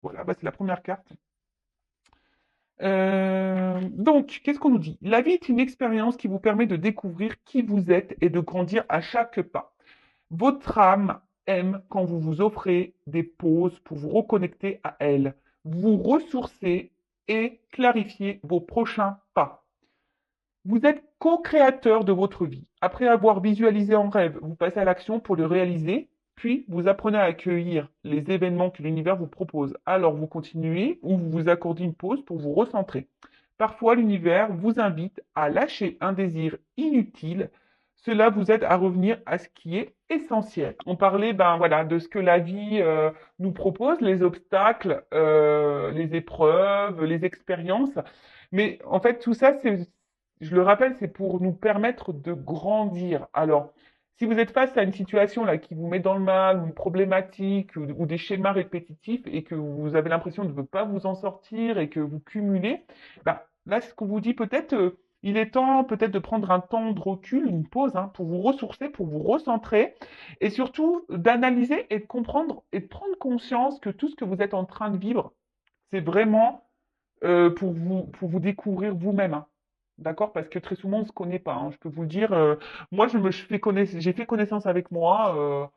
Voilà, bah, c'est la première carte. Donc, qu'est-ce qu'on nous dit? La vie est une expérience qui vous permet de découvrir qui vous êtes et de grandir à chaque pas. Votre âme aime quand vous vous offrez des pauses pour vous reconnecter à elle, vous ressourcer et clarifier vos prochains pas. Vous êtes co-créateur de votre vie. Après avoir visualisé en rêve, vous passez à l'action pour le réaliser, puis vous apprenez à accueillir les événements que l'univers vous propose. Alors vous continuez ou vous vous accordez une pause pour vous recentrer. Parfois, l'univers vous invite à lâcher un désir inutile. Cela vous aide à revenir à ce qui est essentiel. On parlait ben, voilà, de ce que la vie nous propose, les obstacles, les épreuves, les expériences. Mais en fait, tout ça, je le rappelle, c'est pour nous permettre de grandir. Alors, si vous êtes face à une situation là qui vous met dans le mal, ou une problématique, ou des schémas répétitifs, et que vous avez l'impression de ne pas vous en sortir et que vous cumulez, bah, là, ce qu'on vous dit peut-être, il est temps peut-être de prendre un temps de recul, une pause, hein, pour vous ressourcer, pour vous recentrer, et surtout d'analyser et de comprendre et de prendre conscience que tout ce que vous êtes en train de vivre, c'est vraiment pour vous découvrir vous-même, hein. D'accord? Parce que très souvent, on ne se connaît pas, hein. Je peux vous le dire. Moi, j'ai fait connaissance avec moi.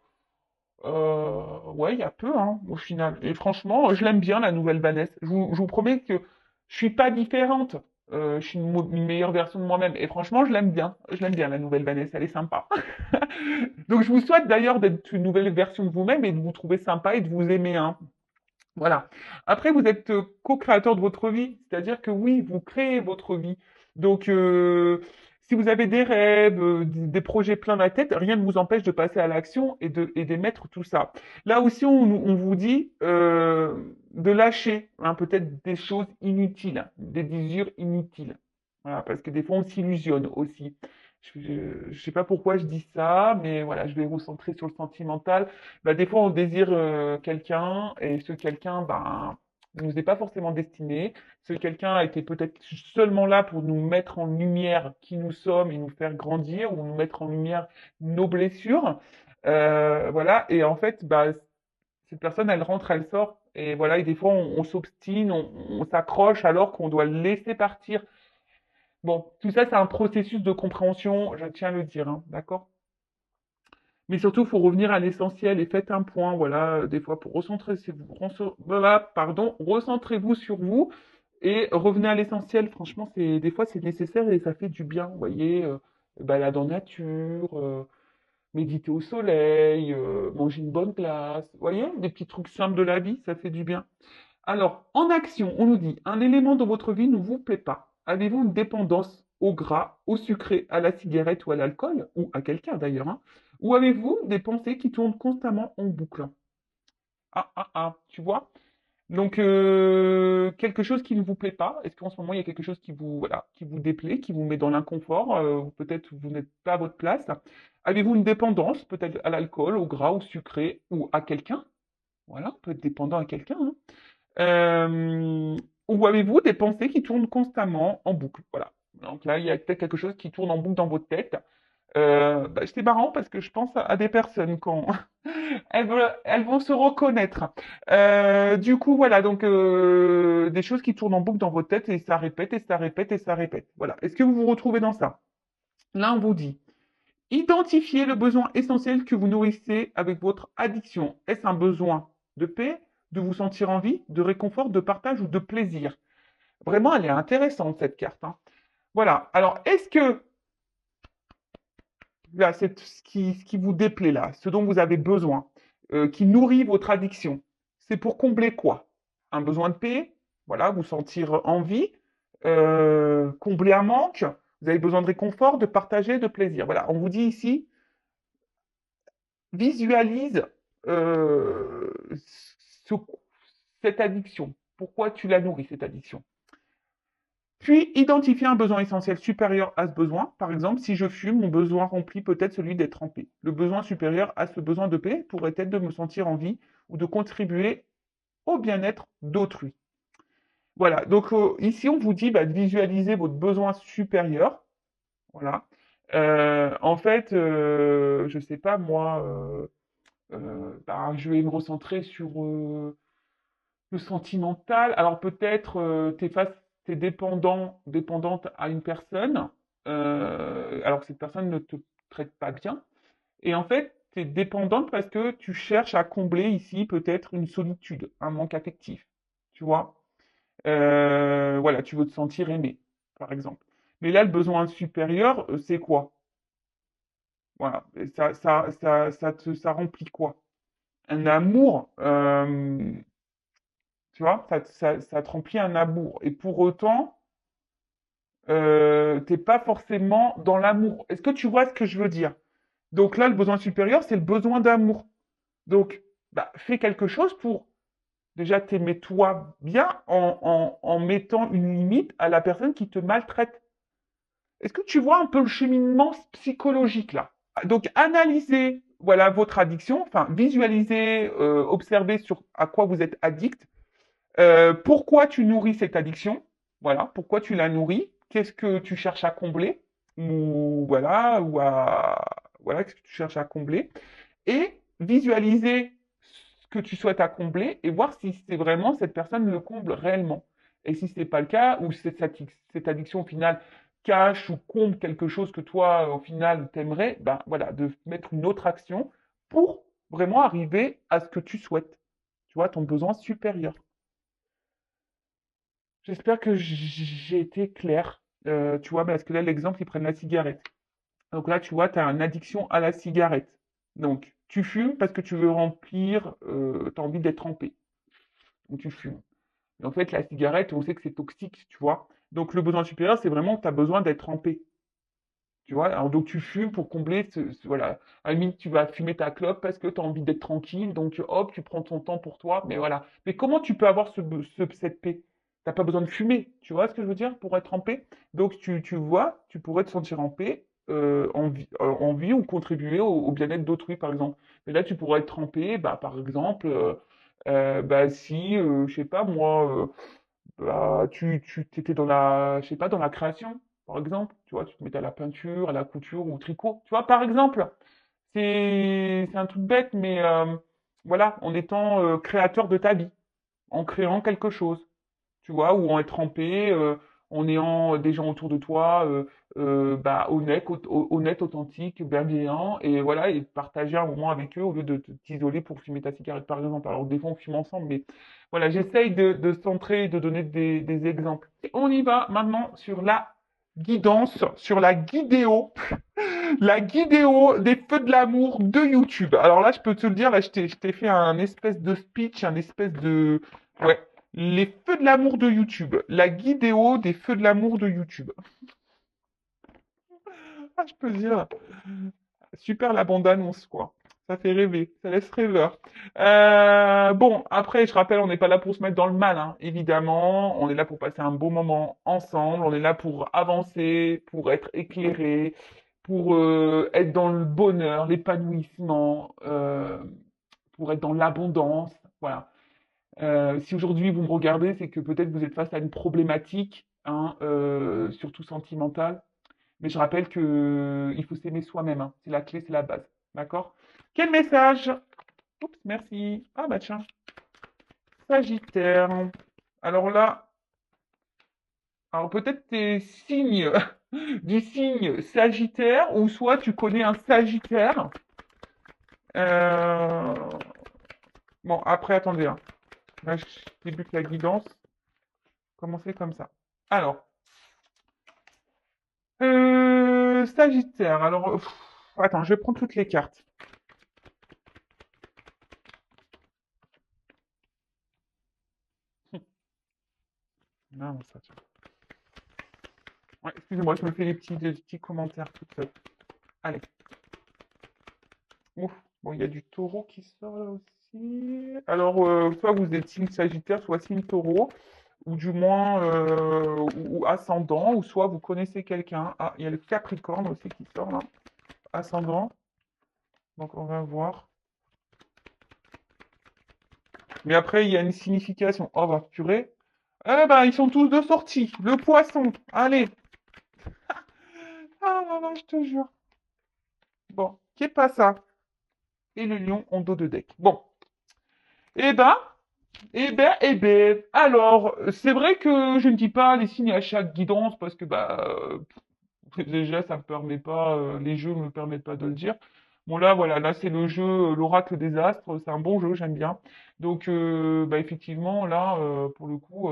Ouais, il y a peu, hein, au final. Et franchement, je l'aime bien, la nouvelle Vanessa. Je vous promets que je suis pas différente. Je suis une meilleure version de moi-même. Et franchement, je l'aime bien. Je l'aime bien, la nouvelle Vanessa. Elle est sympa. Donc, je vous souhaite d'ailleurs d'être une nouvelle version de vous-même et de vous trouver sympa et de vous aimer, hein. Voilà. Après, vous êtes co-créateur de votre vie, c'est-à-dire que oui, vous créez votre vie. Donc, si vous avez des rêves, des projets plein la tête, rien ne vous empêche de passer à l'action et d'émettre tout ça. Là aussi, on vous dit de lâcher hein, peut-être des choses inutiles, hein, des désirs inutiles. Voilà, parce que des fois, on s'illusionne aussi. Je sais pas pourquoi je dis ça, mais voilà, je vais vous centrer sur le sentimental. Bah, des fois, on désire quelqu'un et ce quelqu'un, ben, ne nous est pas forcément destiné. Ce quelqu'un a été peut-être seulement là pour nous mettre en lumière qui nous sommes et nous faire grandir ou nous mettre en lumière nos blessures. Voilà. Et en fait, bah, cette personne, elle rentre, elle sort. Et voilà. Et des fois, on s'obstine, on s'accroche alors qu'on doit le laisser partir. Bon, tout ça, c'est un processus de compréhension, je tiens à le dire, hein, d'accord? Mais surtout, il faut revenir à l'essentiel et faites un point, voilà, des fois pour voilà, pardon, recentrez-vous sur vous et revenez à l'essentiel. Franchement, des fois c'est nécessaire et ça fait du bien. Vous voyez, balade en nature, méditer au soleil, manger une bonne glace. Vous voyez, des petits trucs simples de la vie, ça fait du bien. Alors, en action, on nous dit, un élément de votre vie ne vous plaît pas. Avez-vous une dépendance au gras, au sucré, à la cigarette ou à l'alcool, ou à quelqu'un d'ailleurs, hein? Ou avez-vous des pensées qui tournent constamment en boucle? Ah, ah, ah, tu vois? Donc, quelque chose qui ne vous plaît pas, est-ce qu'en ce moment, il y a quelque chose qui vous, voilà, qui vous déplaît, qui vous met dans l'inconfort, ou peut-être vous n'êtes pas à votre place? Avez-vous une dépendance, peut-être à l'alcool, au gras, au sucré, ou à quelqu'un? Voilà, on peut être dépendant à quelqu'un, hein. Ou avez-vous des pensées qui tournent constamment en boucle? Voilà. Donc là, il y a peut-être quelque chose qui tourne en boucle dans votre tête. Bah, c'est marrant parce que je pense à des personnes quand elles vont se reconnaître. Du coup, voilà, donc des choses qui tournent en boucle dans votre tête et ça répète et ça répète et ça répète. Voilà. Est-ce que vous vous retrouvez dans ça? Là, on vous dit, identifiez le besoin essentiel que vous nourrissez avec votre addiction. Est-ce un besoin de paix, de vous sentir en vie, de réconfort, de partage ou de plaisir? Vraiment, elle est intéressante cette carte, hein. Voilà. Alors, est-ce que là, c'est ce qui vous déplaît là, ce dont vous avez besoin, qui nourrit votre addiction, c'est pour combler quoi? Un besoin de paix, voilà, vous sentir en vie, combler un manque, vous avez besoin de réconfort, de partager, de plaisir. Voilà, on vous dit ici, visualise euh, ce- cette addiction. Pourquoi tu la nourris, cette addiction? Puis, identifier un besoin essentiel supérieur à ce besoin. Par exemple, si je fume, mon besoin remplit peut-être celui d'être en paix. Le besoin supérieur à ce besoin de paix pourrait être de me sentir en vie ou de contribuer au bien-être d'autrui. Voilà, donc ici, on vous dit bah, de visualiser votre besoin supérieur. Voilà. En fait, je ne sais pas, moi, bah, je vais me recentrer sur Le sentimental, alors peut-être t'es dépendante à une personne, alors que cette personne ne te traite pas bien. Et en fait, tu es dépendante parce que tu cherches à combler ici peut-être une solitude, un manque affectif. Tu vois? Voilà, tu veux te sentir aimé, par exemple. Mais là, le besoin supérieur, c'est quoi? Voilà, et ça remplit quoi? Un amour, tu vois, ça te remplit un amour. Et pour autant, t'es pas forcément dans l'amour. Est-ce que tu vois ce que je veux dire? Donc là, le besoin supérieur, c'est le besoin d'amour. Donc, bah, fais quelque chose pour déjà t'aimer toi bien en mettant une limite à la personne qui te maltraite. Est-ce que tu vois un peu le cheminement psychologique là? Donc, analysez voilà, votre addiction, enfin, visualisez, observez sur à quoi vous êtes addict. Pourquoi tu nourris cette addiction? Voilà, pourquoi tu la nourris? Qu'est-ce que tu cherches à combler? Ou voilà, voilà, qu'est-ce que tu cherches à combler? Et visualiser ce que tu souhaites à combler et voir si c'est vraiment cette personne le comble réellement. Et si ce n'est pas le cas, ou cette addiction au final cache ou comble quelque chose que toi, au final, t'aimerais, ben voilà, de mettre une autre action pour vraiment arriver à ce que tu souhaites. Tu vois, ton besoin supérieur. J'espère que j'ai été clair. Tu vois, parce que là, l'exemple, ils prennent la cigarette. Donc là, tu vois, tu as une addiction à la cigarette. Donc, tu fumes parce que tu veux remplir, tu as envie d'être trempé. Donc, tu fumes. Et en fait, la cigarette, on sait que c'est toxique, tu vois. Donc, le besoin supérieur, c'est vraiment que tu as besoin d'être trempé. Tu vois, alors donc tu fumes pour combler voilà. À la limite, tu vas fumer ta clope parce que tu as envie d'être tranquille, donc hop, tu prends ton temps pour toi, mais voilà. Mais comment tu peux avoir cette paix? T'as pas besoin de fumer, tu vois ce que je veux dire, pour être en paix? Donc tu vois, tu pourrais te sentir en paix, en vie ou contribuer au bien-être d'autrui, par exemple. Mais là, tu pourrais être en paix, bah, par exemple, bah, si, je sais pas moi, bah, tu t'étais dans je sais pas, dans la création, par exemple. Tu vois, tu te mettais à la peinture, à la couture ou au tricot. Tu vois, par exemple, c'est un truc bête, mais voilà, en étant créateur de ta vie, en créant quelque chose, tu vois, ou en être trempé, en ayant des gens autour de toi, bah, honnêtes, authentiques, bienveillants, et voilà, et partager un moment avec eux au lieu de t'isoler pour fumer ta cigarette, par exemple. Alors, des fois, on fume ensemble, mais voilà, j'essaye de centrer et de donner des exemples. Et on y va maintenant sur la guidance, sur la guidéo des feux de l'amour de YouTube. Alors là, je peux te le dire, là, je t'ai fait un espèce de speech, un espèce de... Ouais, les feux de l'amour de YouTube. La guidéo des feux de l'amour de YouTube. Ah, je peux dire. Super la bande-annonce, quoi. Ça fait rêver, ça laisse rêveur. Bon, après, je rappelle, on n'est pas là pour se mettre dans le mal, hein, évidemment. On est là pour passer un beau moment ensemble. On est là pour avancer, pour être éclairé, pour être dans le bonheur, l'épanouissement, pour être dans l'abondance. Voilà. Si aujourd'hui vous me regardez, c'est que peut-être vous êtes face à une problématique, hein, surtout sentimentale. Mais je rappelle que il faut s'aimer soi-même, hein. C'est la clé, c'est la base. D'accord? Quel message? Oups, merci. Ah bah tiens, Sagittaire. Alors là, alors peut-être tes signes du signe Sagittaire, ou soit tu connais un Sagittaire. Euh, Bon, après, attendez, hein. Là, je débute la guidance. Commencez comme ça. Alors, Sagittaire. Alors, attends, je vais prendre toutes les cartes. Non, ça, tiens. Ouais, excusez-moi, je me fais des petits commentaires toute seule. Allez. Ouf. Bon, il y a du taureau qui sort là aussi. Alors, soit vous êtes signe Sagittaire, soit signe taureau, ou du moins ou ascendant, ou soit vous connaissez quelqu'un. Ah, il y a le Capricorne aussi qui sort là. Ascendant. Donc, on va voir. Mais après, il y a une signification. Oh, bah, purée. Eh ben, ils sont tous de sortie. Le poisson. Allez. Ah là là, je te jure. Bon, qu'est pas ça? Et le lion en dos de deck. Bon. Eh ben, Alors, c'est vrai que je ne dis pas les signes à chaque guidance parce que déjà ça me permet pas, les jeux me permettent pas de le dire. Bon là voilà, là c'est le jeu l'oracle des astres, c'est un bon jeu, j'aime bien. Donc effectivement là pour le coup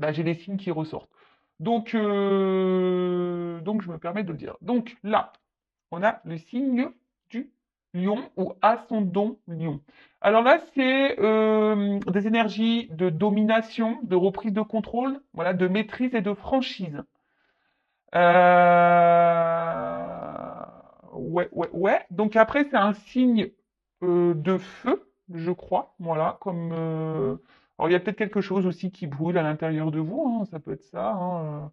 j'ai les signes qui ressortent. Donc je me permets de le dire. Donc là, on a le signe du lion ou ascendant lion. Alors là, c'est des énergies de domination, de reprise de contrôle, voilà, de maîtrise et de franchise. Ouais, ouais, ouais. Donc après, c'est un signe de feu, je crois. Voilà, comme. Alors il y a peut-être quelque chose aussi qui brûle à l'intérieur de vous, hein, ça peut être ça, hein,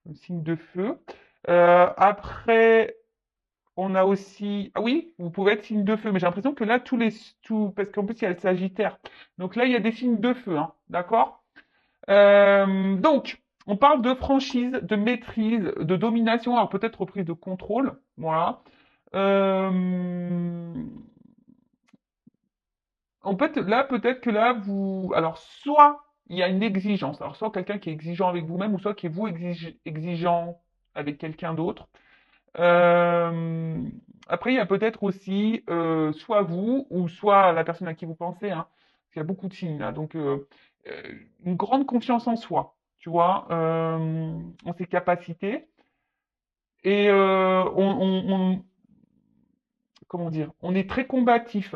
un signe de feu. Après, on a aussi. Ah oui, vous pouvez être signe de feu, mais j'ai l'impression que là, parce qu'en plus, il y a le Sagittaire. Donc là, il y a des signes de feu, hein, d'accord? Donc, on parle de franchise, de maîtrise, de domination, alors peut-être reprise de contrôle, voilà. Euh, peut-être que là, alors soit il y a une exigence, alors soit quelqu'un qui est exigeant avec vous-même, ou soit qui est vous exigeant avec quelqu'un d'autre. Euh, Après, il y a peut-être aussi soit vous, ou soit la personne à qui vous pensez, hein, parce qu'il y a beaucoup de signes là. Donc, une grande confiance en soi, tu vois, en ses capacités. Et comment dire, on est très combatif.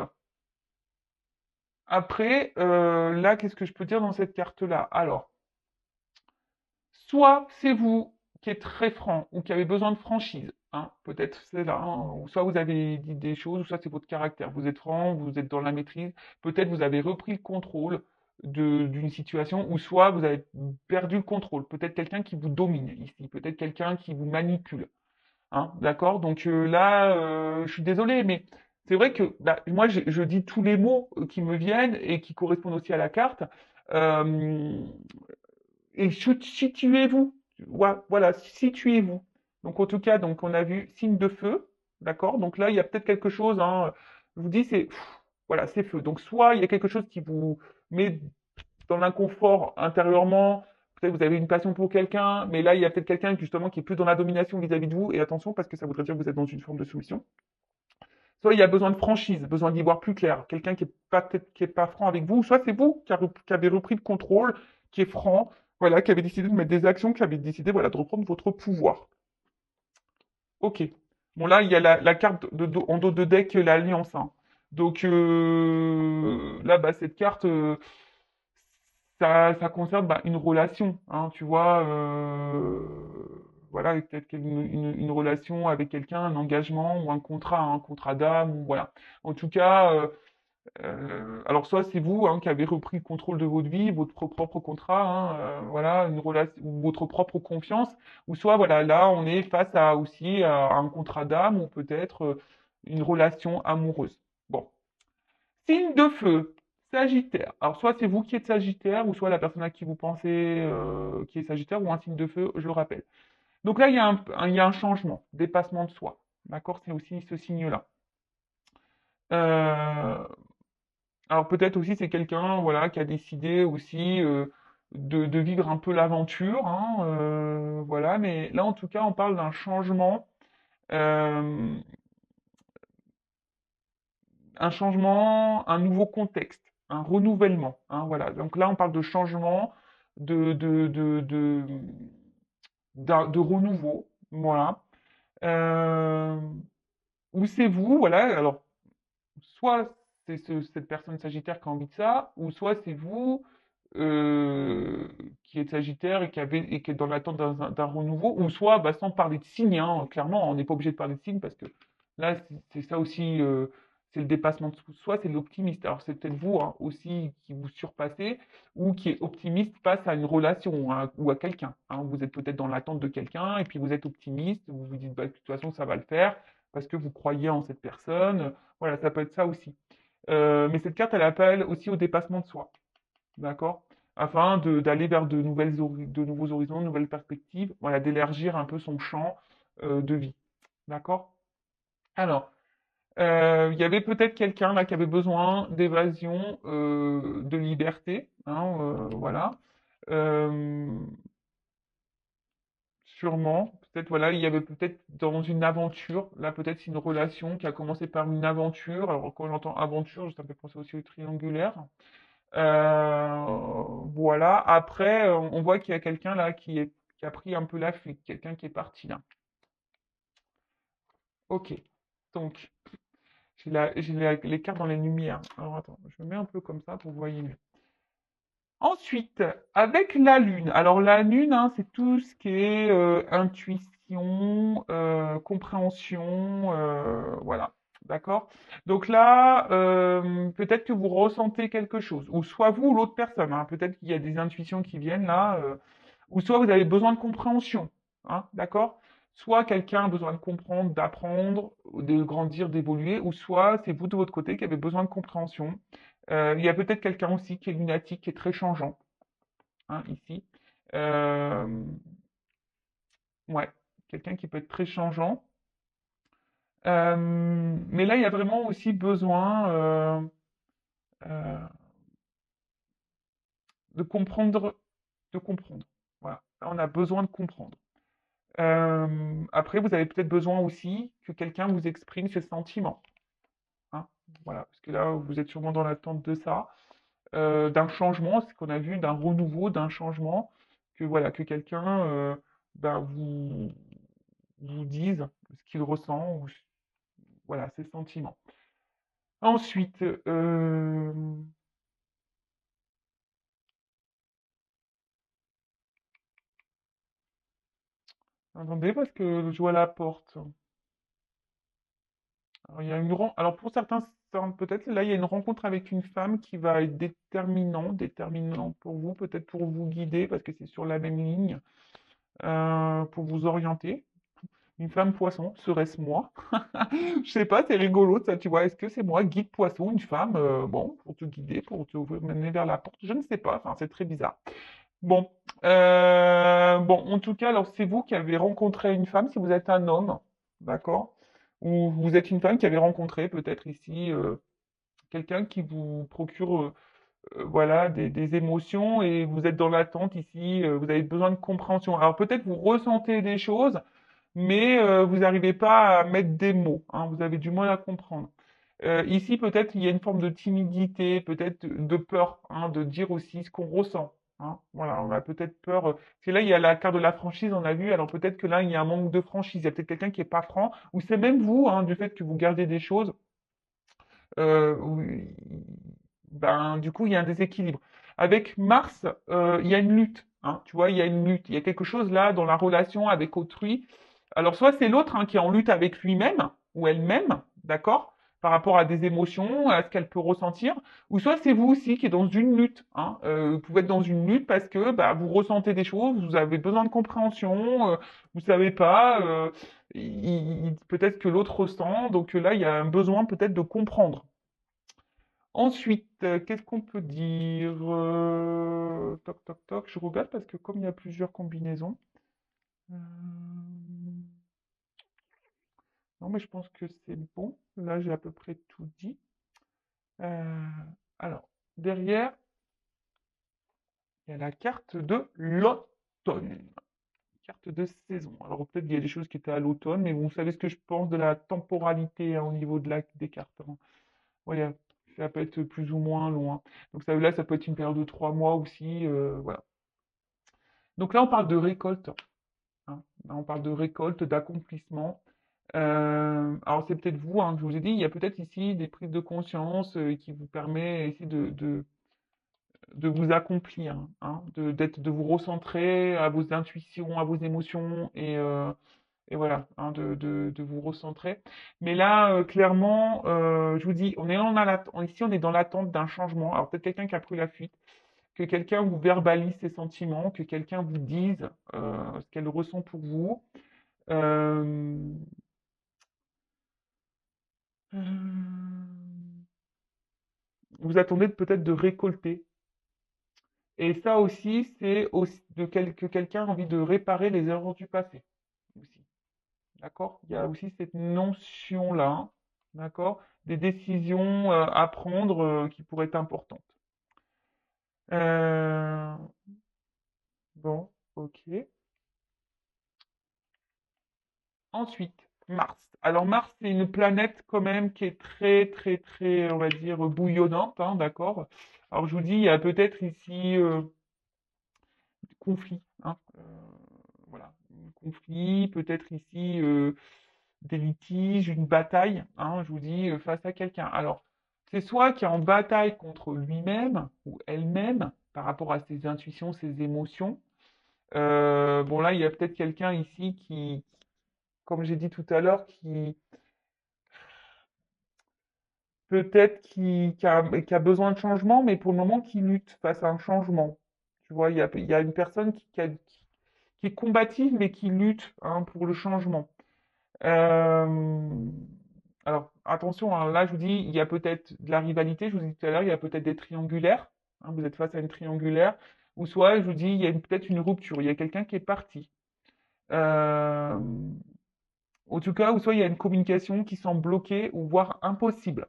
Après, là, qu'est-ce que je peux dire dans cette carte-là? Alors, soit c'est vous qui êtes très franc ou qui avez besoin de franchise, hein, peut-être c'est là, hein, ou soit vous avez dit des choses, ou soit c'est votre caractère. Vous êtes franc, vous êtes dans la maîtrise, peut-être vous avez repris le contrôle d'une situation, ou soit vous avez perdu le contrôle. Peut-être quelqu'un qui vous domine ici, peut-être quelqu'un qui vous manipule. Hein, d'accord? Donc là, je suis désolé, mais c'est vrai que moi, je dis tous les mots qui me viennent et qui correspondent aussi à la carte. Euh, et situez-vous. Voilà, situez-vous. Donc en tout cas, donc on a vu signe de feu, d'accord? Donc là, il y a peut-être quelque chose, hein, je vous dis, voilà, c'est feu. Donc soit il y a quelque chose qui vous met dans l'inconfort intérieurement, peut-être vous avez une passion pour quelqu'un, mais là, il y a peut-être quelqu'un justement qui est plus dans la domination vis-à-vis de vous, et attention, parce que ça voudrait dire que vous êtes dans une forme de soumission. Soit il y a besoin de franchise, besoin d'y voir plus clair, quelqu'un qui est pas peut-être qui est pas franc avec vous, soit c'est vous qui avez repris le contrôle, qui est franc, voilà, qui avez décidé de mettre des actions, qui avez décidé voilà de reprendre votre pouvoir. Ok. Bon là il y a la carte en dos de deck l'alliance, hein. Donc là cette carte ça concerne une relation, hein, tu vois, voilà, peut-être une relation avec quelqu'un, un engagement ou un contrat d'âme, ou voilà. En tout cas, alors soit c'est vous hein, qui avez repris le contrôle de votre vie, votre propre contrat, hein, voilà, une relation, votre propre confiance, ou soit voilà, là on est face à aussi à un contrat d'âme ou peut-être une relation amoureuse. Bon, signe de feu, Sagittaire. Alors soit c'est vous qui êtes Sagittaire, ou soit la personne à qui vous pensez qui est Sagittaire, ou un signe de feu, je le rappelle. Donc là il y a il y a un changement, dépassement de soi, d'accord? C'est aussi ce signe-là. Euh, Alors peut-être aussi c'est quelqu'un voilà qui a décidé aussi de vivre un peu l'aventure, hein, voilà. Mais là en tout cas on parle d'un changement, euh, un nouveau contexte, un renouvellement, hein, voilà. Donc là on parle de changement, de de de de, de renouveau, voilà. Euh, Ou c'est vous, voilà. Alors soit c'est cette personne Sagittaire qui a envie de ça, ou soit c'est vous qui êtes Sagittaire et qui est dans l'attente d'un renouveau, ou soit sans parler de signes, hein, clairement, on n'est pas obligé de parler de signes parce que là, c'est ça aussi, c'est le dépassement de soi, c'est l'optimiste. Alors c'est peut-être vous hein, aussi qui vous surpassez ou qui est optimiste face à une relation hein, ou à quelqu'un. Hein. Vous êtes peut-être dans l'attente de quelqu'un et puis vous êtes optimiste, vous vous dites bah, de toute façon ça va le faire parce que vous croyez en cette personne. Voilà, ça peut être ça aussi. Mais cette carte, elle appelle aussi au dépassement de soi, d'accord? Afin d'aller vers de nouveaux horizons, de nouvelles perspectives, voilà, d'élargir un peu son champ de vie, d'accord? Alors, Il y avait peut-être quelqu'un là qui avait besoin d'évasion, de liberté, hein, voilà. Euh, Sûrement, peut-être voilà, il y avait peut-être dans une aventure, là peut-être c'est une relation qui a commencé par une aventure. Alors quand j'entends aventure, ça me fait penser aussi au triangulaire. Voilà. Après, on voit qu'il y a quelqu'un là qui a pris un peu la fuite, quelqu'un qui est parti là. Ok. Donc, les cartes dans les lumières. Alors attends, je me mets un peu comme ça pour que vous voyez mieux. Ensuite, avec la lune. Alors la lune, hein, c'est tout ce qui est intuition, compréhension, voilà. D'accord? Donc là, peut-être que vous ressentez quelque chose, ou soit vous ou l'autre personne, hein. Peut-être qu'il y a des intuitions qui viennent là, ou soit vous avez besoin de compréhension, hein, d'accord? Soit quelqu'un a besoin de comprendre, d'apprendre, de grandir, d'évoluer, ou soit c'est vous de votre côté qui avez besoin de compréhension. Il y a peut-être quelqu'un aussi qui est lunatique, qui est très changeant, hein, ici. Euh, ouais, quelqu'un qui peut être très changeant. Mais là, il y a vraiment aussi besoin euh, de comprendre, de comprendre. Voilà, là, on a besoin de comprendre. Après, vous avez peut-être besoin aussi que quelqu'un vous exprime ses sentiments, hein. Voilà, parce que là, vous êtes sûrement dans l'attente de ça, d'un changement, ce qu'on a vu, d'un renouveau, d'un changement, que voilà, que quelqu'un ben, vous dise ce qu'il ressent, ou voilà, ses sentiments. Ensuite, attendez, parce que je vois la porte. Alors, il y a alors pour certains, peut-être là, il y a une rencontre avec une femme qui va être déterminant pour vous, peut-être pour vous guider, parce que c'est sur la même ligne, pour vous orienter. Une femme poisson, serait-ce moi? Je sais pas, c'est rigolo ça, tu vois. Est-ce que c'est moi, guide poisson, une femme, bon, pour te guider, pour te mener vers la porte? Je ne sais pas, enfin, c'est très bizarre. Bon, bon, en tout cas, alors c'est vous qui avez rencontré une femme, si vous êtes un homme, d'accord? Ou vous êtes une femme qui avait rencontré peut-être ici quelqu'un qui vous procure, voilà, des émotions et vous êtes dans l'attente ici, vous avez besoin de compréhension. Alors peut-être vous ressentez des choses, mais vous n'arrivez pas à mettre des mots, hein, vous avez du mal à comprendre. Ici, peut-être il y a une forme de timidité, peut-être de peur, hein, de dire aussi ce qu'on ressent, hein. Voilà, on a peut-être peur. Parce que là, il y a la carte de la franchise, on a vu. Alors peut-être que là, il y a un manque de franchise. Il y a peut-être quelqu'un qui est pas franc, ou c'est même vous, hein, du fait que vous gardez des choses. Où, ben, du coup, il y a un déséquilibre. Avec Mars, il y a une lutte, hein, tu vois, il y a une lutte. Il y a quelque chose là dans la relation avec autrui. Alors, soit c'est l'autre, hein, qui est en lutte avec lui-même ou elle-même, d'accord, par rapport à des émotions, à ce qu'elle peut ressentir, ou soit c'est vous aussi qui êtes dans une lutte, hein. Vous pouvez être dans une lutte parce que bah, vous ressentez des choses, vous avez besoin de compréhension, vous savez pas, peut-être que l'autre ressent, donc là, il y a un besoin peut-être de comprendre. Ensuite, qu'est-ce qu'on peut dire? Toc, toc, toc. Je regarde parce que comme il y a plusieurs combinaisons. euh, Non, mais je pense que c'est bon. Là, j'ai à peu près tout dit. Euh, Alors, derrière, il y a la carte de l'automne. Carte de saison. Alors, peut-être qu'il y a des choses qui étaient à l'automne, mais vous savez ce que je pense de la temporalité, hein, au niveau de des cartes, hein. Ouais, ça peut être plus ou moins loin. Donc ça, là, ça peut être une période de 3 mois aussi. Voilà. Donc là, on parle de récolte, hein. Là, on parle de récolte, d'accomplissement. Alors c'est peut-être vous, hein, je vous ai dit, il y a peut-être ici des prises de conscience qui vous permet ici de vous accomplir, hein, de vous recentrer à vos intuitions, à vos émotions et voilà, hein, de vous recentrer. Mais là, clairement, je vous dis, ici on est dans l'attente d'un changement. Alors peut-être quelqu'un qui a pris la fuite, que quelqu'un vous verbalise ses sentiments, que quelqu'un vous dise ce qu'elle ressent pour vous. Euh, Vous attendez peut-être de récolter. Et ça aussi, c'est aussi que quelqu'un a envie de réparer les erreurs du passé. Aussi. D'accord? Il y a aussi cette notion-là. d'accord? Des décisions à prendre qui pourraient être importantes. Euh, bon, ok. Ensuite, Mars. Alors Mars, c'est une planète quand même qui est très, très, très, on va dire, bouillonnante, hein, d'accord? Alors je vous dis, il y a peut-être ici conflit, hein, voilà, un conflit, peut-être ici des litiges, une bataille, hein, je vous dis, face à quelqu'un. Alors, c'est soit qui est en bataille contre lui-même ou elle-même par rapport à ses intuitions, ses émotions. Bon là, il y a peut-être quelqu'un ici qui, comme j'ai dit tout à l'heure, qui peut-être qui a besoin de changement, mais pour le moment qui lutte face à un changement. Tu vois, il y a une personne qui est combative, mais qui lutte hein, pour le changement. Euh, alors, attention, hein, là, je vous dis, il y a peut-être de la rivalité. Je vous dis tout à l'heure, il y a peut-être des triangulaires. Hein, vous êtes face à une triangulaire. Ou soit, je vous dis, il y a peut-être une rupture. Il y a quelqu'un qui est parti. Euh, en tout cas, ou soit il y a une communication qui semble bloquée ou voire impossible.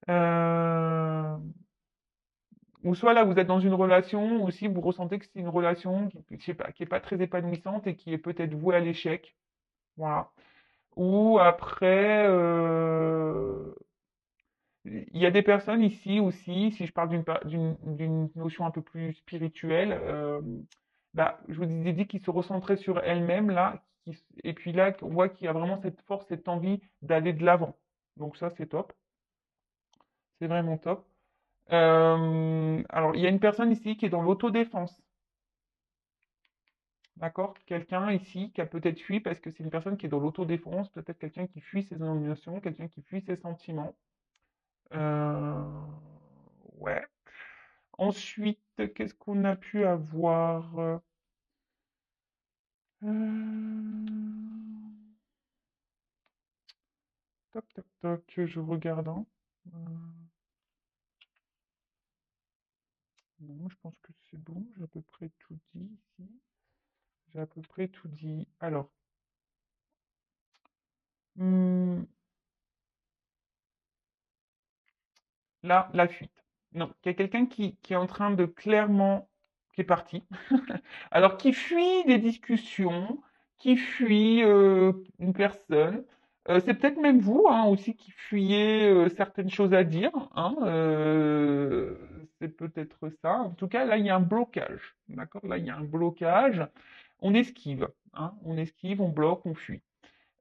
Euh, ou soit là, vous êtes dans une relation, ou si vous ressentez que c'est une relation qui, je sais pas, qui est pas très épanouissante et qui est peut-être vouée à l'échec. Voilà. Ou après, il y a des personnes ici aussi, si je parle d'une notion un peu plus spirituelle, bah, je vous ai dit qu'ils se recentraient sur elles-mêmes là, et puis là, on voit qu'il y a vraiment cette force, cette envie d'aller de l'avant. Donc ça, c'est top, c'est vraiment top. Alors, il y a une personne ici qui est dans l'autodéfense, d'accord? Quelqu'un ici qui a peut-être fui parce que c'est une personne qui est dans l'autodéfense, peut-être quelqu'un qui fuit ses émotions, quelqu'un qui fuit ses sentiments. Euh, ouais. Ensuite, qu'est-ce qu'on a pu avoir? Toc, toc, toc, je regarde. Hein. Non, je pense que c'est bon, j'ai à peu près tout dit ici. J'ai à peu près tout dit. Alors, hmm, là, la fuite. Non, il y a quelqu'un qui est en train de clairement, qui est parti. Alors, qui fuit des discussions, qui fuit une personne. C'est peut-être même vous hein, aussi qui fuyez certaines choses à dire. Hein, c'est peut-être ça. En tout cas, là, il y a un blocage. D'accord? Là, il y a un blocage. On esquive. Hein, on esquive, on bloque, on fuit.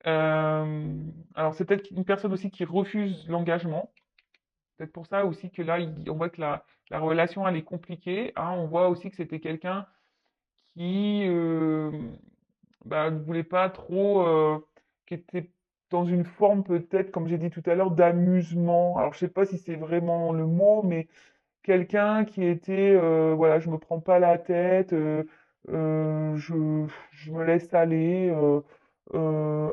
Euh, alors, c'est peut-être une personne aussi qui refuse l'engagement. Peut-être pour ça aussi que là, on voit que la relation, elle est compliquée. Hein. On voit aussi que c'était quelqu'un qui bah, ne voulait pas trop, qui était dans une forme peut-être, comme j'ai dit tout à l'heure, d'amusement. Alors, je sais pas si c'est vraiment le mot, mais quelqu'un qui était, voilà, je me prends pas la tête, je me laisse aller,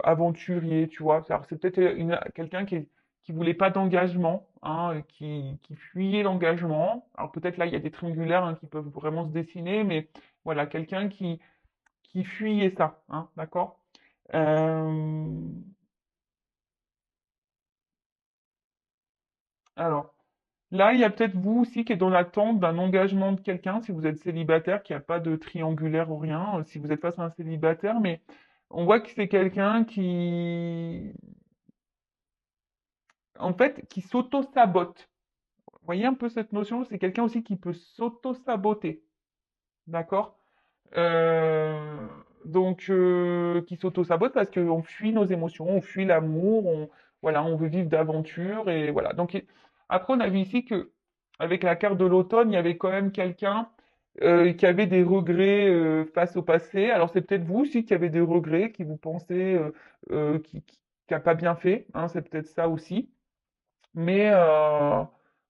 aventurier, tu vois. Alors, c'est peut-être quelqu'un qui voulait pas d'engagement, hein, qui fuyait l'engagement. Alors peut-être là, il y a des triangulaires hein, qui peuvent vraiment se dessiner, mais voilà, quelqu'un qui fuyait ça, hein, d'accord? Euh, alors, là, il y a peut-être vous aussi qui êtes dans l'attente d'un engagement de quelqu'un, si vous êtes célibataire, qu'il n'y a pas de triangulaire ou rien, si vous êtes face à un célibataire, mais on voit que c'est quelqu'un qui, en fait, qui s'auto-sabote. Vous voyez un peu cette notion? C'est quelqu'un aussi qui peut s'auto-saboter, d'accord? Euh, donc, qui s'auto-sabote parce qu'on fuit nos émotions, on fuit l'amour, voilà, on veut vivre d'aventure et voilà. Donc, après, on a vu ici que avec la carte de l'automne, il y avait quand même quelqu'un qui avait des regrets face au passé. Alors, c'est peut-être vous aussi qui avez des regrets, qui vous pensez qui a pas bien fait, hein, c'est peut-être ça aussi. Mais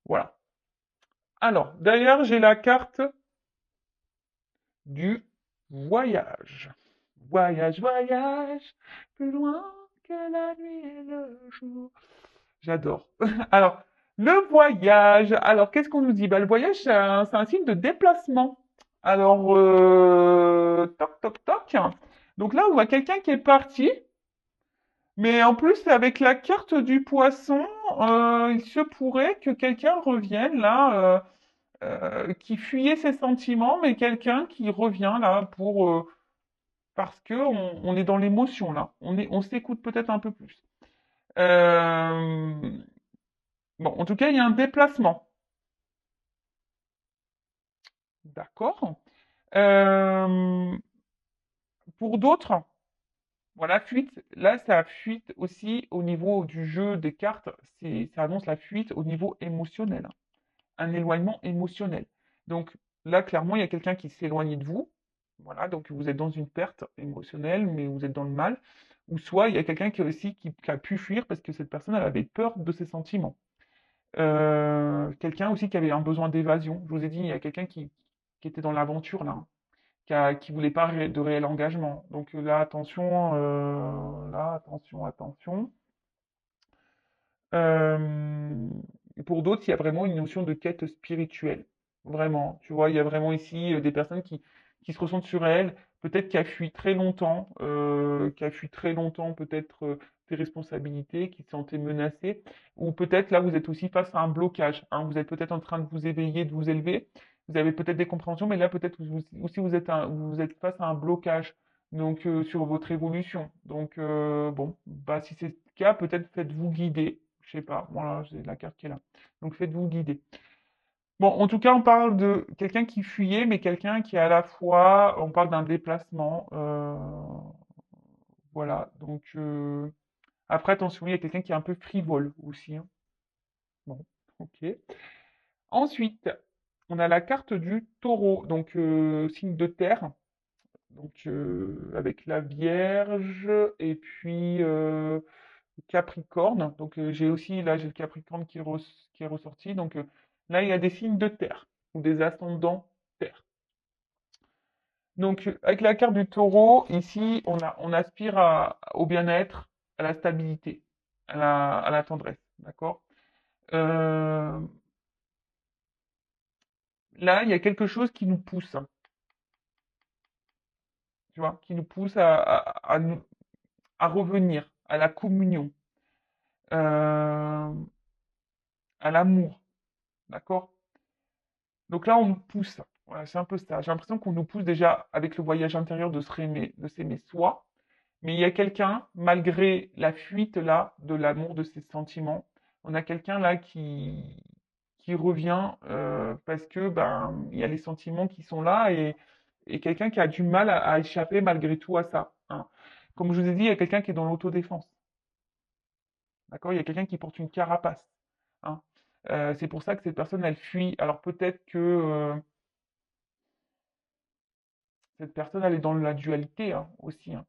voilà. Alors, d'ailleurs, j'ai la carte du voyage. Voyage, voyage, plus loin que la nuit et le jour. J'adore. Alors, le voyage. Alors, qu'est-ce qu'on nous dit? Bah, le voyage, c'est un signe de déplacement. Alors, toc, toc, toc. Donc là, on voit quelqu'un qui est parti. Mais en plus, avec la carte du poisson, il se pourrait que quelqu'un revienne là, qui fuyait ses sentiments, mais quelqu'un qui revient là parce que on est dans l'émotion là. On s'écoute peut-être un peu plus. Euh, bon, en tout cas, il y a un déplacement. D'accord. Euh, pour d'autres, voilà, fuite. Là, ça fuite aussi au niveau du jeu des cartes. Ça annonce la fuite au niveau émotionnel, hein. Un éloignement émotionnel. Donc là, clairement, il y a quelqu'un qui s'éloigne de vous. Voilà, donc vous êtes dans une perte émotionnelle, mais vous êtes dans le mal. Ou soit il y a quelqu'un qui aussi qui a pu fuir parce que cette personne elle avait peur de ses sentiments. Quelqu'un aussi qui avait un besoin d'évasion. Je vous ai dit, il y a quelqu'un qui était dans l'aventure là, hein, qui voulait pas de réel engagement. Donc là, attention, attention. Euh, pour d'autres, il y a vraiment une notion de quête spirituelle. Vraiment, tu vois, il y a vraiment ici des personnes qui se ressentent sur elles, peut-être qui a fui très longtemps peut-être des responsabilités, qui se sentaient menacées, ou peut-être là, vous êtes aussi face à un blocage, hein, vous êtes peut-être en train de vous éveiller, de vous élever, vous avez peut-être des compréhensions, mais là, peut-être aussi vous êtes face à un blocage donc sur votre évolution. Donc bon, bah si c'est le cas, peut-être faites-vous guider. Je sais pas, voilà, j'ai la carte qui est là. Donc faites-vous guider. Bon, en tout cas, on parle de quelqu'un qui fuyait, mais quelqu'un qui est à la fois, on parle d'un déplacement. Voilà, donc après, attention, il y a quelqu'un qui est un peu frivole aussi, hein. Bon, ok. Ensuite, on a la carte du taureau, donc signe de terre. Donc avec la Vierge et puis Capricorne. Donc j'ai aussi là j'ai le Capricorne qui est ressorti. Donc là il y a des signes de terre ou des ascendants terre. Donc avec la carte du Taureau, ici on aspire au bien-être, à la stabilité, à la tendresse, d'accord. Euh, Là il y a quelque chose qui nous pousse, hein, tu vois, qui nous pousse à revenir à la communion, euh, à l'amour, d'accord. Donc là, on nous pousse. Voilà, c'est un peu ça. J'ai l'impression qu'on nous pousse déjà avec le voyage intérieur de s'aimer soi. Mais il y a quelqu'un, malgré la fuite là de l'amour, de ses sentiments, on a quelqu'un là qui revient parce que ben il y a les sentiments qui sont là et quelqu'un qui a du mal à échapper malgré tout à ça, hein. Comme je vous ai dit, il y a quelqu'un qui est dans l'autodéfense. D'accord? Il y a quelqu'un qui porte une carapace, hein. C'est pour ça que cette personne, elle fuit. Alors peut-être que cette personne, elle est dans la dualité hein, aussi, hein.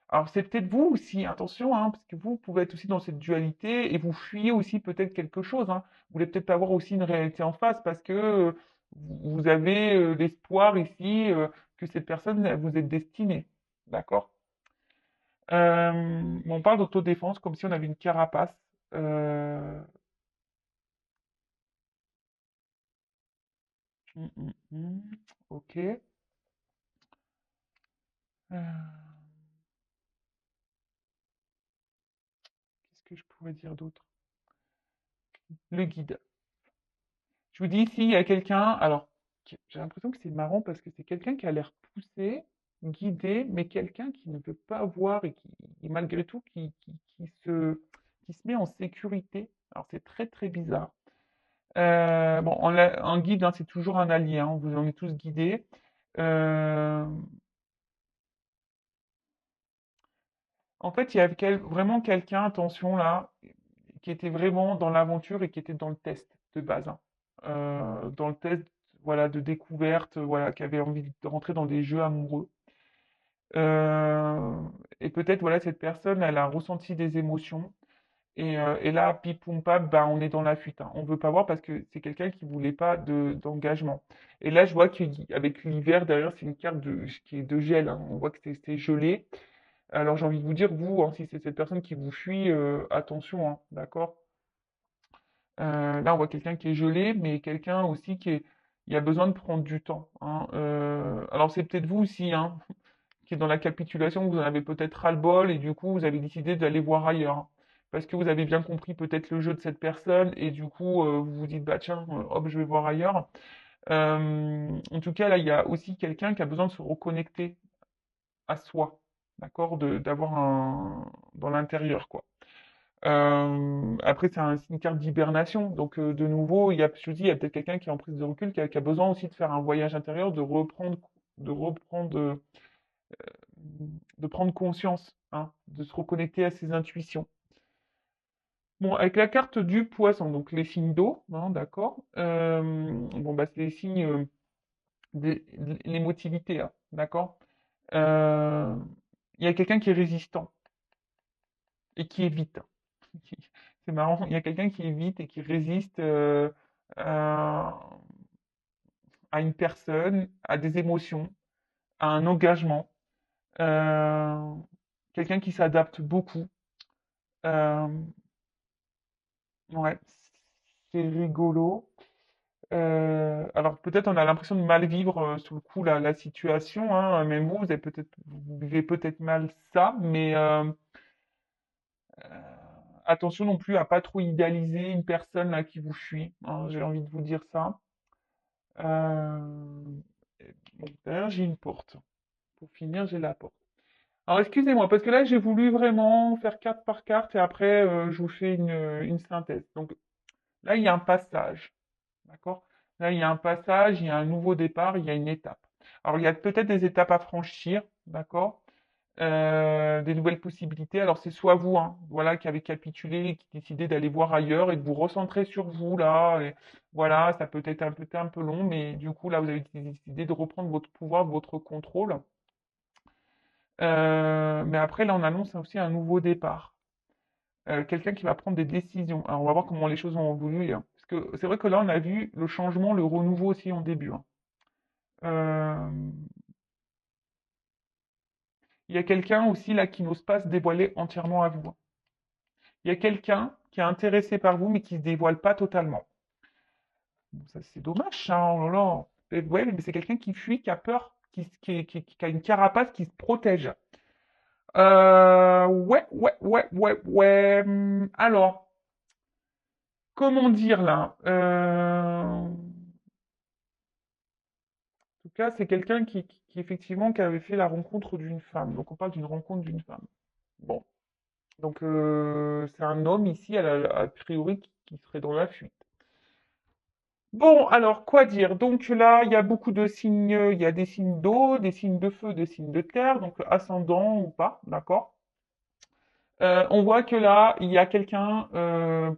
Alors c'est peut-être vous aussi, attention, hein, parce que vous pouvez être aussi dans cette dualité et vous fuyez aussi peut-être quelque chose, hein. Vous voulez peut-être avoir aussi une réalité en face parce que vous avez l'espoir ici que cette personne elle vous est destinée. D'accord? On parle d'autodéfense comme si on avait une carapace. Euh, Ok. Euh, Qu'est-ce que je pourrais dire d'autre? Le guide. Je vous dis ici, il y a quelqu'un, alors j'ai l'impression que c'est marrant parce que c'est quelqu'un qui a l'air poussé, guidé, mais quelqu'un qui ne veut pas voir et et malgré tout qui se met en sécurité. Alors c'est très très bizarre. Bon, un guide, hein, c'est toujours un allié, hein, vous en êtes tous guidés. Euh, En fait, il y avait vraiment quelqu'un, attention là, qui était vraiment dans l'aventure et qui était dans le test de base, hein. Dans le test, voilà, de découverte, voilà, qui avait envie de rentrer dans des jeux amoureux. Euh, et peut-être, voilà, cette personne, elle a ressenti des émotions. Et là, pip poum pam, bah, on est dans la fuite, hein. On veut pas voir parce que c'est quelqu'un qui voulait pas d'engagement. Et là, je vois qu'avec l'hiver derrière, c'est une carte qui est de gel, hein. On voit que c'est gelé. Alors j'ai envie de vous dire, vous, hein, si c'est cette personne qui vous fuit, attention, hein, d'accord? Là, on voit quelqu'un qui est gelé, mais quelqu'un aussi il a besoin de prendre du temps, hein. Alors c'est peut-être vous aussi, hein, qui est dans la capitulation, vous en avez peut-être ras-le-bol et du coup, vous avez décidé d'aller voir ailleurs. Parce que vous avez bien compris peut-être le jeu de cette personne et du coup, vous vous dites, bah tiens, hop, je vais voir ailleurs. En tout cas, là, il y a aussi quelqu'un qui a besoin de se reconnecter à soi, d'accord, d'avoir un dans l'intérieur, quoi. Après, c'est une carte d'hibernation, donc de nouveau, je vous dis, il y a peut-être quelqu'un qui est en prise de recul, qui a besoin aussi de faire un voyage intérieur, de reprendre, de prendre conscience, hein, de se reconnecter à ses intuitions. Bon, avec la carte du poisson, donc les signes d'eau, hein, d'accord. Bon, bah, c'est les signes, l'émotivité, hein, d'accord. Euh, Il y a quelqu'un qui est résistant et qui évite. C'est marrant, il y a quelqu'un qui évite et qui résiste à, à une personne, à des émotions, à un engagement. Euh, Quelqu'un qui s'adapte beaucoup. Euh, ouais, c'est rigolo. Alors peut-être on a l'impression de mal vivre sous le coup la situation, hein, même vous, vous vivez peut-être mal ça, mais attention non plus à pas trop idéaliser une personne là qui vous fuit, hein, j'ai envie de vous dire ça. Euh, bon, d'ailleurs j'ai une porte. Pour finir, j'ai la porte. Alors excusez-moi, parce que là j'ai voulu vraiment faire carte par carte et après je vous fais une synthèse. Donc là il y a un passage. D'accord? Là, il y a un passage, il y a un nouveau départ, il y a une étape. Alors, il y a peut-être des étapes à franchir, d'accord? Des nouvelles possibilités. Alors, c'est soit vous, hein, voilà, qui avez capitulé, qui décidez d'aller voir ailleurs et de vous recentrer sur vous, là. Et voilà, ça peut être un peu long, mais du coup, là, vous avez décidé de reprendre votre pouvoir, votre contrôle. Mais après, là, on annonce aussi un nouveau départ. Quelqu'un qui va prendre des décisions. Alors, on va voir comment les choses vont évoluer, hein. Parce que c'est vrai que là, on a vu le changement, le renouveau aussi en début, hein. Euh, Il y a quelqu'un aussi là qui n'ose pas se dévoiler entièrement à vous. Il y a quelqu'un qui est intéressé par vous, mais qui ne se dévoile pas totalement. Bon, ça, c'est dommage, hein, oh là là. Ouais, mais c'est quelqu'un qui fuit, qui a peur, qui a une carapace, qui se protège. Ouais, ouais, ouais, ouais, ouais. Alors, comment dire là? En tout cas, c'est quelqu'un effectivement qui avait fait la rencontre d'une femme. Donc, on parle d'une rencontre d'une femme. Bon. Donc, c'est un homme ici, a priori, qui serait dans la fuite. Bon, alors, quoi dire? Donc là, il y a beaucoup de signes, il y a des signes d'eau, des signes de feu, des signes de terre, donc ascendant ou pas, d'accord? On voit que là, il y a quelqu'un,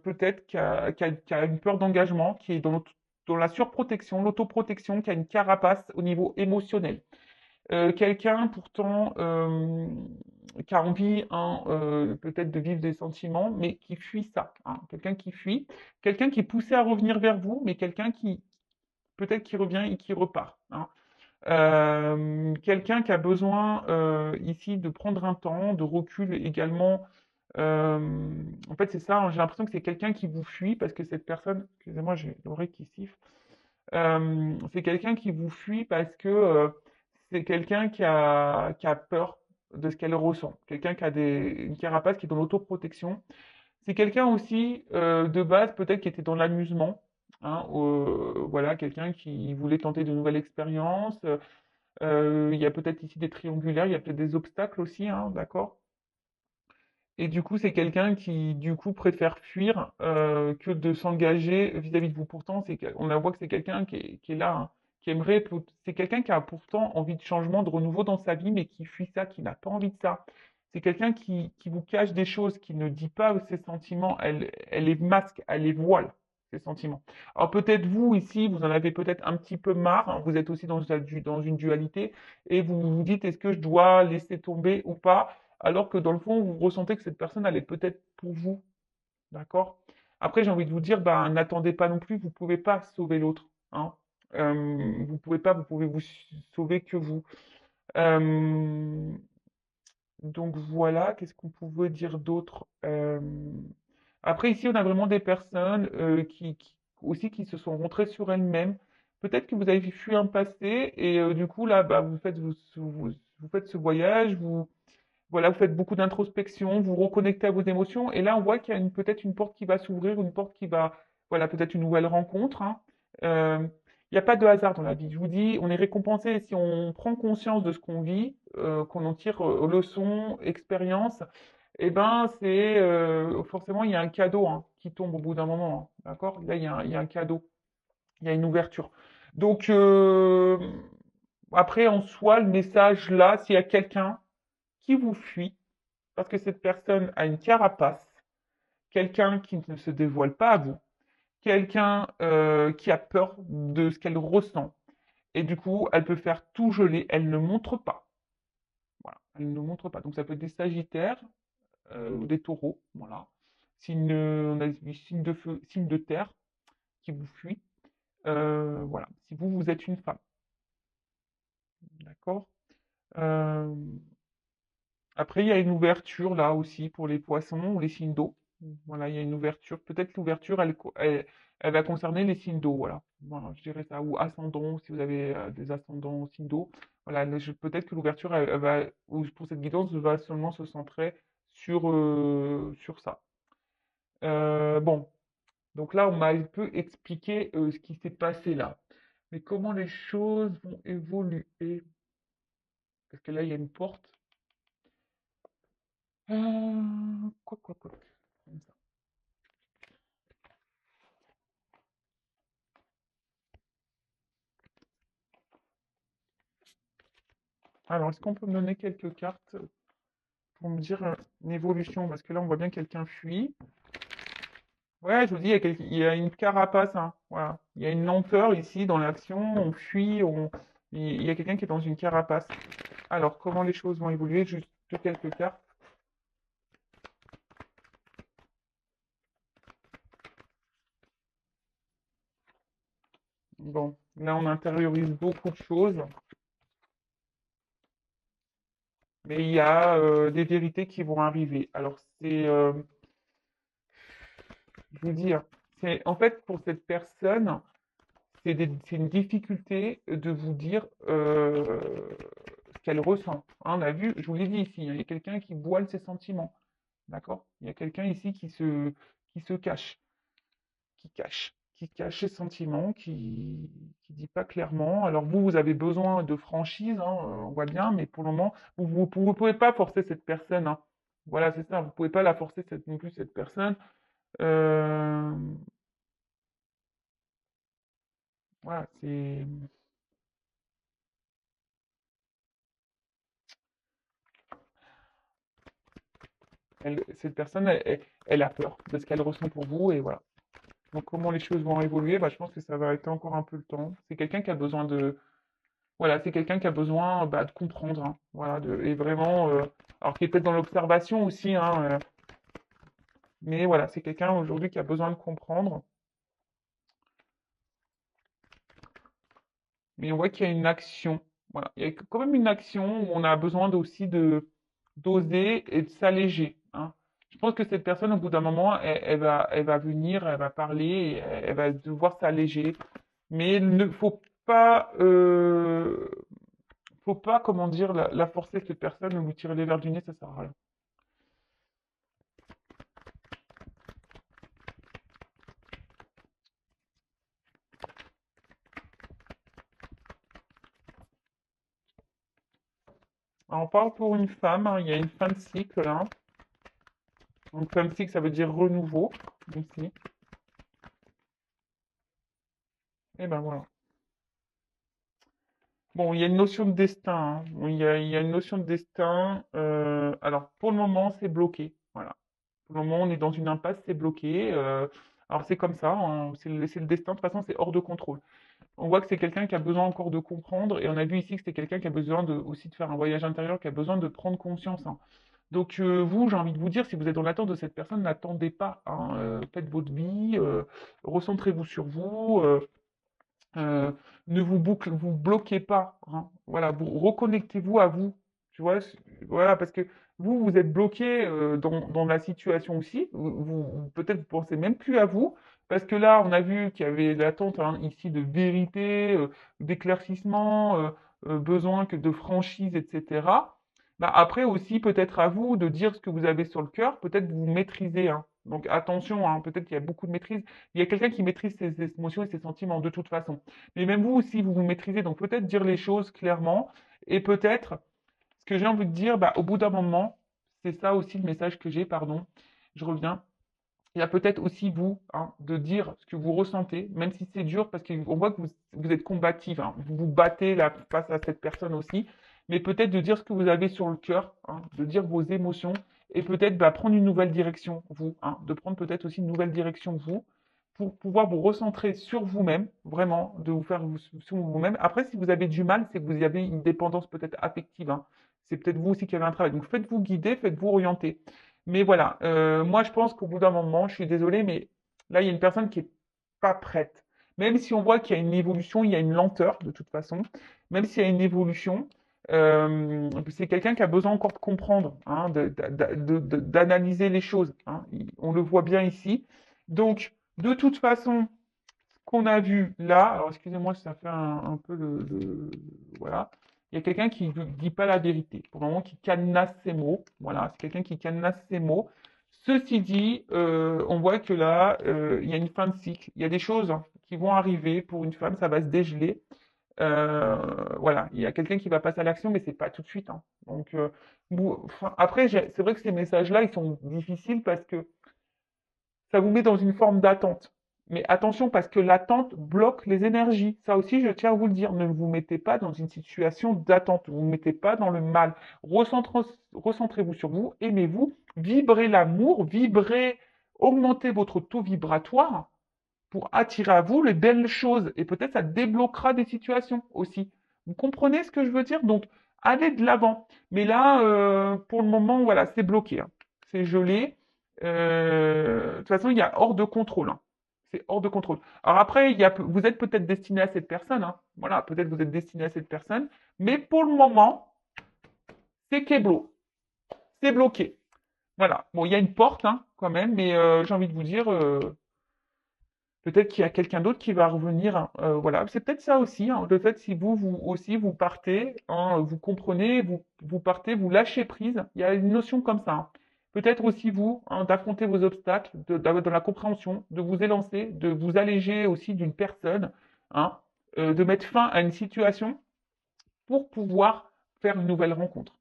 peut-être, qui a une peur d'engagement, qui est dans la surprotection, l'autoprotection, qui a une carapace au niveau émotionnel. Quelqu'un pourtant qui a envie, hein, peut-être de vivre des sentiments, mais qui fuit ça, hein. Quelqu'un qui fuit, quelqu'un qui est poussé à revenir vers vous, mais quelqu'un qui peut-être qui revient et qui repart, hein. Quelqu'un qui a besoin ici de prendre un temps, de recul également. En fait, c'est ça, hein, j'ai l'impression que c'est quelqu'un qui vous fuit parce que cette personne, excusez-moi, j'ai l'oreille qui siffle. C'est quelqu'un qui vous fuit parce que c'est quelqu'un qui a peur de ce qu'elle ressent. Quelqu'un qui a une carapace qui est dans l'autoprotection. C'est quelqu'un aussi, de base, peut-être qui était dans l'amusement, hein, voilà, quelqu'un qui voulait tenter de nouvelles expériences. Il y a peut-être ici des triangulaires, il y a peut-être des obstacles aussi, hein, d'accord? Et du coup, c'est quelqu'un qui, du coup, préfère fuir que de s'engager vis-à-vis de vous. Pourtant, on la voit que c'est quelqu'un qui est là, hein, qui aimerait. C'est quelqu'un qui a pourtant envie de changement, de renouveau dans sa vie, mais qui fuit ça, qui n'a pas envie de ça. C'est quelqu'un qui vous cache des choses, qui ne dit pas ses sentiments. Elle les masque, elle les voile, ses sentiments. Alors peut-être vous, ici, vous en avez peut-être un petit peu marre, hein, vous êtes aussi dans une dualité, et vous vous dites, est-ce que je dois laisser tomber ou pas? Alors que dans le fond, vous ressentez que cette personne, elle est peut-être pour vous, d'accord? Après, j'ai envie de vous dire, bah, n'attendez pas non plus, vous pouvez pas sauver l'autre, hein. Vous pouvez pas, vous pouvez vous sauver que vous. Euh, donc voilà, qu'est-ce qu'on pouvait dire d'autre? Après, ici, on a vraiment des personnes aussi qui se sont rentrées sur elles-mêmes. Peut-être que vous avez fui un passé et du coup, là, bah, vous faites ce voyage, voilà, vous faites beaucoup d'introspection, vous reconnectez à vos émotions, et là, on voit qu'il y a peut-être une porte qui va s'ouvrir, une porte qui va, voilà, peut-être une nouvelle rencontre, hein. Euh, Il n'y a pas de hasard dans la vie. Je vous dis, on est récompensé si on prend conscience de ce qu'on vit, qu'on en tire leçons, expériences. Eh ben, c'est forcément il y a un cadeau hein, qui tombe au bout d'un moment, hein, d'accord? Là, il y a un cadeau, il y a une ouverture. Donc après, en soi, le message là, s'il y a quelqu'un qui vous fuit, parce que cette personne a une carapace, quelqu'un qui ne se dévoile pas à vous, quelqu'un qui a peur de ce qu'elle ressent, et du coup, elle peut faire tout geler, elle ne montre pas. Voilà, elle ne montre pas. Donc ça peut être des sagittaires ou des taureaux, voilà. Signe, on a dit signe de feu, signe de terre qui vous fuit. Voilà, si vous, vous êtes une femme, d'accord? Euh, Après, il y a une ouverture là aussi pour les poissons ou les signes d'eau. Voilà, il y a une ouverture. Peut-être l'ouverture, elle va concerner les signes d'eau, voilà. Voilà, je dirais ça. Ou ascendant, si vous avez des ascendants signes d'eau. Voilà, peut-être que l'ouverture, elle va, ou pour cette guidance, va seulement se centrer sur ça. Bon, donc là, on m'a un peu expliqué ce qui s'est passé là. Mais comment les choses vont évoluer? Parce que là, il y a une porte. Quoi. Comme ça. Alors, est-ce qu'on peut me donner quelques cartes pour me dire une évolution? Parce que là, on voit bien quelqu'un fuit. Ouais, je vous dis, il y a une carapace, hein. Voilà. Il y a une lenteur ici dans l'action. On fuit, il y a quelqu'un qui est dans une carapace. Alors, comment les choses vont évoluer? Juste quelques cartes. Bon, là, on intériorise beaucoup de choses, mais il y a des vérités qui vont arriver. Alors, je vous dis, hein, c'est en fait pour cette personne. C'est une difficulté de vous dire ce qu'elle ressent, hein. On a vu, je vous l'ai dit ici, hein, il y a quelqu'un qui voile ses sentiments, d'accord? Il y a quelqu'un ici qui se cache, qui cache ses sentiments, qui dit pas clairement. Alors vous, vous avez besoin de franchise, hein, on voit bien, mais pour le moment, vous pouvez pas forcer cette personne, hein. Voilà, c'est ça, vous pouvez pas la forcer non plus cette personne. Euh, voilà, c'est cette personne, elle a peur de ce qu'elle ressent pour vous, et voilà. Donc, comment les choses vont évoluer, bah, je pense que ça va être encore un peu le temps. C'est quelqu'un qui a besoin voilà, c'est quelqu'un qui a besoin bah, de comprendre, hein, voilà, et vraiment, alors qui est peut-être dans l'observation aussi, hein, mais voilà, c'est quelqu'un aujourd'hui qui a besoin de comprendre. Mais on voit qu'il y a une action, voilà, il y a quand même une action où on a besoin aussi d'oser et de s'alléger, hein. Je pense que cette personne, au bout d'un moment, elle va venir, elle va parler, et elle va devoir s'alléger. Mais il ne faut pas, comment dire, la forcer cette personne ou lui tirer les verres du nez, ça sert à rien. Alors, on parle pour une femme, hein, il y a une fin de cycle là. Donc, fin de cycle, ça veut dire renouveau ici. Et ben voilà. Bon, il y a une notion de destin, hein. Bon, il y a une notion de destin. Alors, pour le moment, c'est bloqué. Voilà. Pour le moment, on est dans une impasse, c'est bloqué. Alors, c'est comme ça, hein, c'est le destin. De toute façon, c'est hors de contrôle. On voit que c'est quelqu'un qui a besoin encore de comprendre. Et on a vu ici que c'était quelqu'un qui a besoin aussi de faire un voyage intérieur, qui a besoin de prendre conscience, hein. Donc, vous, j'ai envie de vous dire, si vous êtes dans l'attente de cette personne, n'attendez pas, hein. Faites votre vie, recentrez-vous sur vous. Euh, ne vous bloquez pas, hein. Voilà, vous reconnectez-vous à vous. Tu vois, voilà, parce que vous êtes bloqué dans la situation aussi. Peut-être vous pensez même plus à vous, parce que là, on a vu qu'il y avait l'attente hein, ici de vérité, d'éclaircissement. besoin que de franchise, etc. Bah, après aussi, peut-être à vous de dire ce que vous avez sur le cœur, peut-être vous maîtrisez, hein. Donc attention, hein, peut-être qu'il y a beaucoup de maîtrise. Il y a quelqu'un qui maîtrise ses émotions et ses sentiments de toute façon. Mais même vous aussi, vous vous maîtrisez. Donc peut-être dire les choses clairement et peut-être, ce que j'ai envie de dire, bah, au bout d'un moment, c'est ça aussi le message que j'ai, pardon, je reviens. Il y a peut-être aussi vous, hein, de dire ce que vous ressentez, même si c'est dur, parce qu'on voit que vous êtes combative, hein, vous vous battez là, face à cette personne aussi, mais peut-être de dire ce que vous avez sur le cœur, hein, de dire vos émotions, et peut-être bah, prendre une nouvelle direction, vous, hein, de prendre peut-être aussi une nouvelle direction, vous, pour pouvoir vous recentrer sur vous-même, vraiment, de vous faire sur vous-même. Après, si vous avez du mal, c'est que vous avez une dépendance peut-être affective, hein. C'est peut-être vous aussi qui avez un travail. Donc faites-vous guider, faites-vous orienter. Mais voilà, moi je pense qu'au bout d'un moment, je suis désolé, mais là il y a une personne qui est pas prête. Même si on voit qu'il y a une évolution, il y a une lenteur de toute façon. Même s'il y a une évolution, c'est quelqu'un qui a besoin encore de comprendre, hein, d'analyser les choses, hein. On le voit bien ici. Donc, de toute façon, ce qu'on a vu là, alors excusez-moi, ça fait un peu voilà. Il y a quelqu'un qui ne dit pas la vérité, pour le moment qui cadenasse ses mots. Voilà, c'est quelqu'un qui cadenasse ses mots. Ceci dit, on voit que là, il y a une fin de cycle. Il y a des choses, hein, qui vont arriver pour une femme, ça va se dégeler. Voilà, il y a quelqu'un qui va passer à l'action, mais c'est pas tout de suite, hein. Donc, enfin, après, c'est vrai que ces messages-là, ils sont difficiles parce que ça vous met dans une forme d'attente. Mais attention, parce que l'attente bloque les énergies. Ça aussi, je tiens à vous le dire. Ne vous mettez pas dans une situation d'attente. Vous ne vous mettez pas dans le mal. Recentrez-vous sur vous, aimez-vous, vibrez l'amour, vibrez, augmentez votre taux vibratoire pour attirer à vous les belles choses. Et peut-être ça débloquera des situations aussi. Vous comprenez ce que je veux dire? Donc, allez de l'avant. Mais là, pour le moment, voilà, c'est bloqué, hein. C'est gelé. De toute façon, il y a hors de contrôle, hein. C'est hors de contrôle. Alors après, vous êtes peut-être destiné à cette personne, hein. Voilà, peut-être vous êtes destiné à cette personne. Mais pour le moment, c'est Keblo. C'est bloqué. Voilà. Bon, il y a une porte, hein, quand même, mais j'ai envie de vous dire, peut-être qu'il y a quelqu'un d'autre qui va revenir, hein. Voilà, c'est peut-être ça aussi, hein, le fait si vous aussi, vous partez, hein, vous comprenez, vous partez, vous lâchez prise. Il y a une notion comme ça, hein. Peut-être aussi vous, hein, d'affronter vos obstacles, d'avoir de la compréhension, de vous élancer, de vous alléger aussi d'une personne, hein, de mettre fin à une situation pour pouvoir faire une nouvelle rencontre.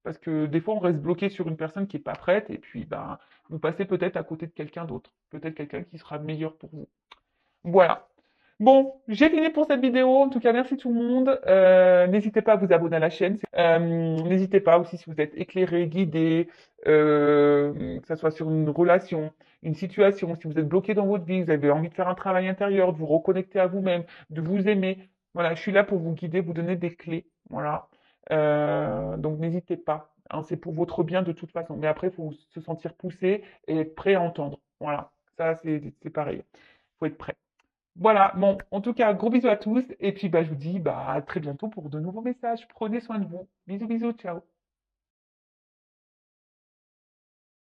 Parce que des fois, on reste bloqué sur une personne qui n'est pas prête, et puis ben, vous passez peut-être à côté de quelqu'un d'autre, peut-être quelqu'un qui sera meilleur pour vous. Voilà. Bon, j'ai fini pour cette vidéo. En tout cas, merci tout le monde. N'hésitez pas à vous abonner à la chaîne. N'hésitez pas aussi si vous êtes éclairé, guidé, que ce soit sur une relation, une situation, si vous êtes bloqué dans votre vie, vous avez envie de faire un travail intérieur, de vous reconnecter à vous-même, de vous aimer. Voilà, je suis là pour vous guider, vous donner des clés. Voilà. Donc n'hésitez pas, hein, c'est pour votre bien de toute façon. Mais après, il faut se sentir poussé et être prêt à entendre. Voilà, ça c'est pareil. Il faut être prêt. Voilà, bon, en tout cas, gros bisous à tous. Et puis, bah, je vous dis bah, à très bientôt pour de nouveaux messages. Prenez soin de vous. Bisous, bisous, ciao.